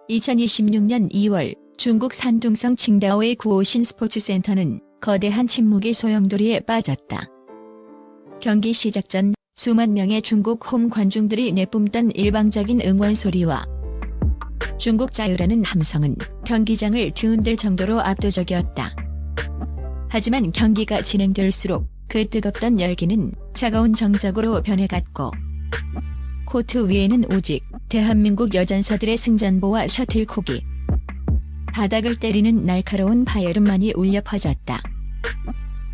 2026년 2월 중국 산둥성 칭다오의 구오신 스포츠센터는 거대한 침묵의 소용돌이에 빠졌다. 경기 시작 전 수만 명의 중국 홈 관중들이 내뿜던 일방적인 응원 소리와 중국 자유라는 함성은 경기장을 뒤흔들 정도로 압도적이었다. 하지만 경기가 진행될수록 그 뜨겁던 열기는 차가운 정적으로 변해갔고 코트 위에는 오직 대한민국 여전사들의 승전보와 셔틀콕이 바닥을 때리는 날카로운 파열음만이 울려 퍼졌다.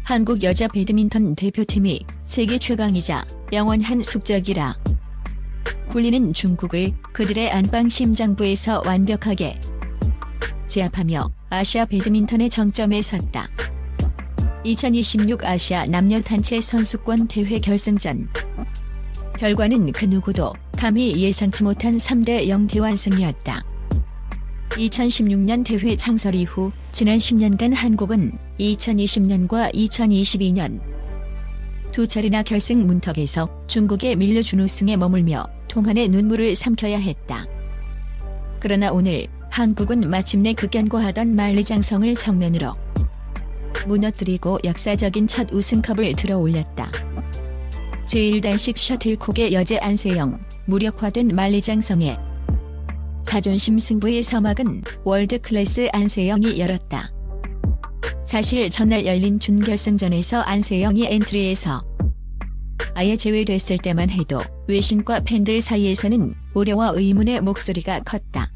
한국 여자 배드민턴 대표팀이 세계 최강이자 영원한 숙적이라 불리는 중국을 그들의 안방 심장부에서 완벽하게 제압하며 아시아 배드민턴의 정점에 섰다. 2026 아시아 남녀 단체 선수권 대회 결승전. 결과는 그 누구도 감히 예상치 못한 3대0 대환승이었다. 2016년 대회 창설 이후 지난 10년간 한국은 2020년과 2022년 두 차례나 결승 문턱에서 중국에 밀려 준우승에 머물며 통한의 눈물을 삼켜야 했다. 그러나 오늘 한국은 마침내 극견고하던 만리장성을 정면으로 무너뜨리고 역사적인 첫 우승컵을 들어올렸다. 제1단식 셔틀콕의 여제 안세영, 무력화된 만리장성의 자존심 승부의 서막은 월드클래스 안세영이 열었다. 사실 전날 열린 준결승전에서 안세영이 엔트리에서 아예 제외됐을 때만 해도 외신과 팬들 사이에서는 우려와 의문의 목소리가 컸다.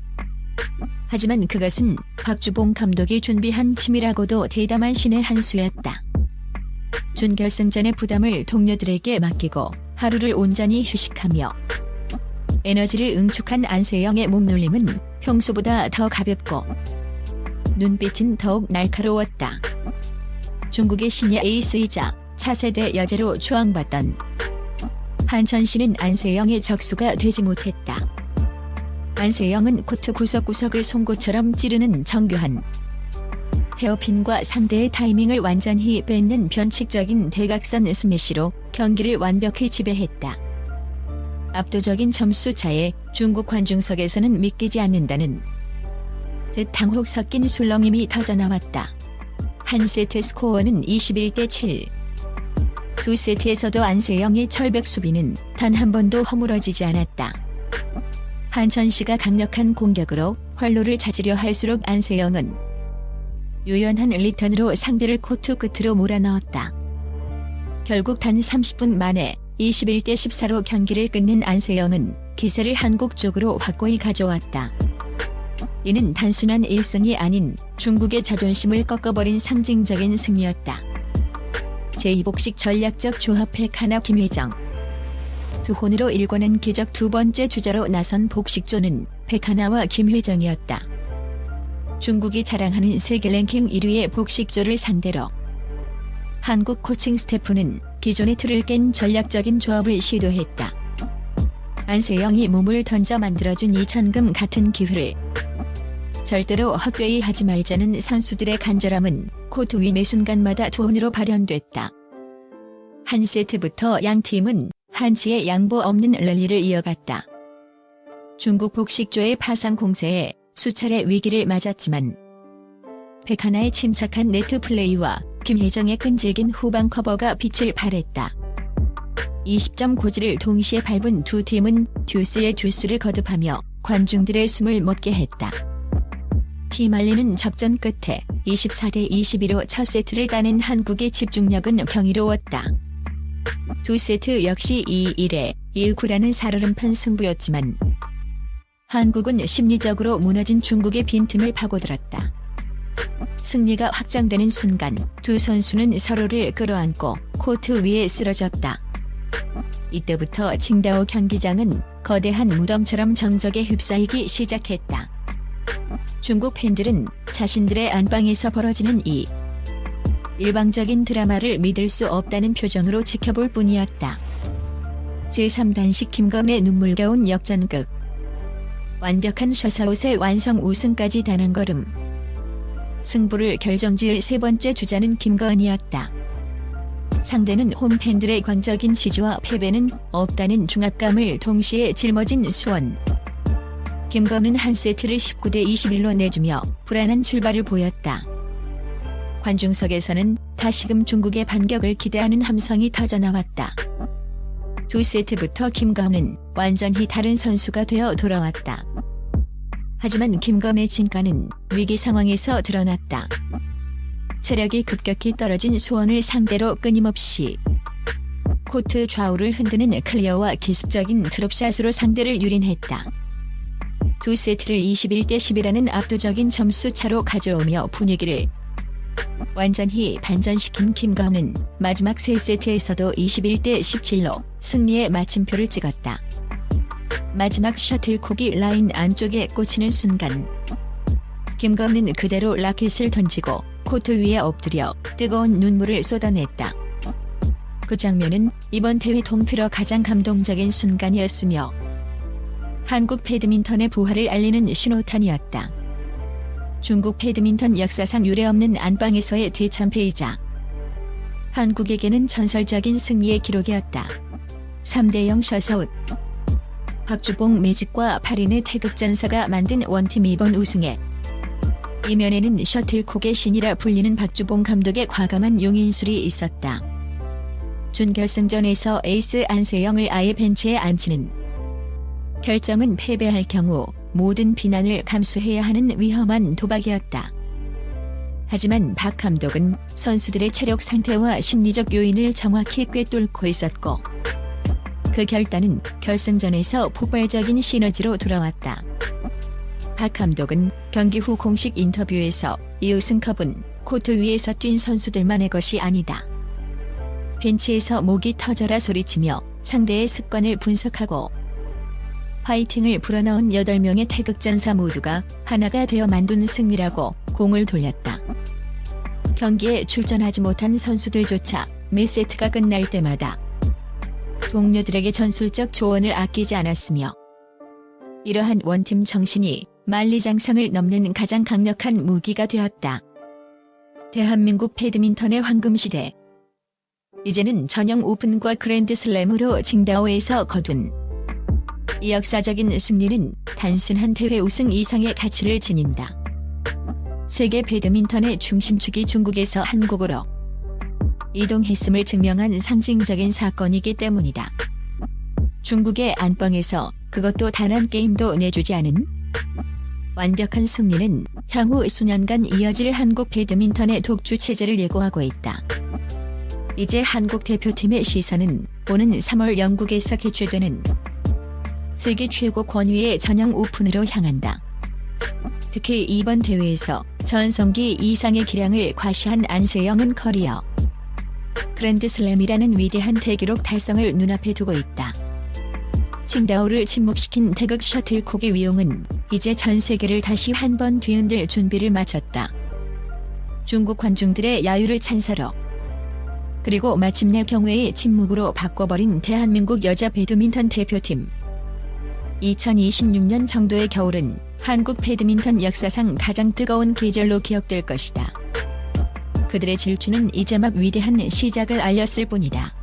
하지만 그것은 박주봉 감독이 준비한 치밀하고도 대담한 신의 한 수였다. 준결승전의 부담을 동료들에게 맡기고 하루를 온전히 휴식하며 에너지를 응축한 안세영의 몸놀림은 평소보다 더 가볍고 눈빛은 더욱 날카로웠다. 중국의 신예 에이스이자 차세대 여제로 추앙받던 한천 씨는 안세영의 적수가 되지 못했다. 안세영은 코트 구석구석을 송곳처럼 찌르는 정교한 헤어핀과 상대의 타이밍을 완전히 뺏는 변칙적인 대각선 스매시로 경기를 완벽히 지배했다. 압도적인 점수 차에 중국 관중석에서는 믿기지 않는다는 듯 당혹 섞인 술렁임이 터져나왔다. 한 세트 스코어는 21대7. 두 세트에서도 안세영의 철벽 수비는 단 한 번도 허물어지지 않았다. 한천 씨가 강력한 공격으로 활로를 찾으려 할수록 안세영은 유연한 리턴으로 상대를 코트 끝으로 몰아넣었다. 결국 단 30분 만에 21대14로 경기를 끝낸 안세영은 기세를 한국 쪽으로 확고히 가져왔다. 이는 단순한 1승이 아닌 중국의 자존심을 꺾어버린 상징적인 승리였다. 제2복식 전략적 조합 백하나 김혜정. 두 혼으로 일궈낸 기적 두 번째 주자로 나선 복식조는 백하나와 김혜정이었다. 중국이 자랑하는 세계 랭킹 1위의 복식조를 상대로 한국 코칭 스태프는 기존의 틀을 깬 전략적인 조합을 시도했다. 안세영이 몸을 던져 만들어준 이천금 같은 기회를 절대로 헛되이 하지 말자는 선수들의 간절함은 코트 위 매 순간마다 두 혼으로 발현됐다. 한 세트부터 양 팀은 한치의 양보 없는 랠리를 이어갔다. 중국 복식조의 파상 공세에 수차례 위기를 맞았지만 백하나의 침착한 네트 플레이와 김혜정의 끈질긴 후방 커버가 빛을 발했다. 20점 고지를 동시에 밟은 두 팀은 듀스의 듀스를 거듭하며 관중들의 숨을 멎게 했다. 피말리는 접전 끝에 24대22로 첫 세트를 따낸 한국의 집중력은 경이로웠다. 두 세트 역시 2-1에 1-9라는 살얼음판 승부였지만 한국은 심리적으로 무너진 중국의 빈틈을 파고들었다. 승리가 확정되는 순간 두 선수는 서로를 끌어안고 코트 위에 쓰러졌다. 이때부터 칭다오 경기장은 거대한 무덤처럼 정적에 휩싸이기 시작했다. 중국 팬들은 자신들의 안방에서 벌어지는 이 일방적인 드라마를 믿을 수 없다는 표정으로 지켜볼 뿐이었다. 제3단식 김건의 눈물겨운 역전극. 완벽한 셔사웃의 완성 우승까지 단한 걸음. 승부를 결정지을 세 번째 주자는 김건이었다. 상대는 홈팬들의 광적인 지지와 패배는 없다는 중압감을 동시에 짊어진 수원. 김건은 한 세트를 19대 21로 내주며 불안한 출발을 보였다. 관중석에서는 다시금 중국의 반격을 기대하는 함성이 터져나왔다. 두 세트부터 김건은 완전히 다른 선수가 되어 돌아왔다. 하지만 김건의 진가는 위기 상황에서 드러났다. 체력이 급격히 떨어진 수원을 상대로 끊임없이 코트 좌우를 흔드는 클리어와 기습적인 드롭샷으로 상대를 유린했다. 두 세트를 21대 10이라는 압도적인 점수 차로 가져오며 분위기를 완전히 반전시킨 김건은 마지막 세 세트에서도 21대 17로 승리의 마침표를 찍었다. 마지막 셔틀콕이 라인 안쪽에 꽂히는 순간 김건은 그대로 라켓을 던지고 코트 위에 엎드려 뜨거운 눈물을 쏟아냈다. 그 장면은 이번 대회 통틀어 가장 감동적인 순간이었으며 한국 배드민턴의 부활을 알리는 신호탄이었다. 중국 배드민턴 역사상 유례없는 안방에서의 대참패이자 한국에게는 전설적인 승리의 기록이었다. 3대0 셔트아웃. 박주봉 매직과 파린의 태극전사가 만든 원팀 이번 우승에 이면에는 셔틀콕의 신이라 불리는 박주봉 감독의 과감한 용인술이 있었다. 준결승전에서 에이스 안세영을 아예 벤치에 앉히는 결정은 패배할 경우 모든 비난을 감수해야 하는 위험한 도박이었다. 하지만 박 감독은 선수들의 체력 상태와 심리적 요인을 정확히 꿰뚫고 있었고 그 결단은 결승전에서 폭발적인 시너지로 돌아왔다. 박 감독은 경기 후 공식 인터뷰에서 이 우승컵은 코트 위에서 뛴 선수들만의 것이 아니다. 벤치에서 목이 터져라 소리치며 상대의 습관을 분석하고 파이팅을 불어넣은 8명의 태극전사 모두가 하나가 되어 만든 승리라고 공을 돌렸다. 경기에 출전하지 못한 선수들조차 매 세트가 끝날 때마다 동료들에게 전술적 조언을 아끼지 않았으며 이러한 원팀 정신이 만리장성을 넘는 가장 강력한 무기가 되었다. 대한민국 배드민턴의 황금시대. 이제는 전형 오픈과 그랜드슬램으로 칭다오에서 거둔 이 역사적인 승리는 단순한 대회 우승 이상의 가치를 지닌다. 세계 배드민턴의 중심축이 중국에서 한국으로 이동했음을 증명한 상징적인 사건이기 때문이다. 중국의 안방에서 그것도 단 한 게임도 내주지 않은 완벽한 승리는 향후 수년간 이어질 한국 배드민턴의 독주 체제를 예고하고 있다. 이제 한국 대표팀의 시선은 오는 3월 영국에서 개최되는 세계 최고 권위의 전형 오픈으로 향한다. 특히 이번 대회에서 전성기 이상의 기량을 과시한 안세영은 커리어 그랜드슬램이라는 위대한 대기록 달성을 눈앞에 두고 있다. 칭다오를 침묵시킨 태극 셔틀콕의 위용은 이제 전 세계를 다시 한 번 뒤흔들 준비를 마쳤다. 중국 관중들의 야유를 찬사로 그리고 마침내 경회의 침묵으로 바꿔버린 대한민국 여자 배드민턴 대표팀. 2026년 정도의 겨울은 한국 배드민턴 역사상 가장 뜨거운 계절로 기억될 것이다. 그들의 질주는 이제 막 위대한 시작을 알렸을 뿐이다.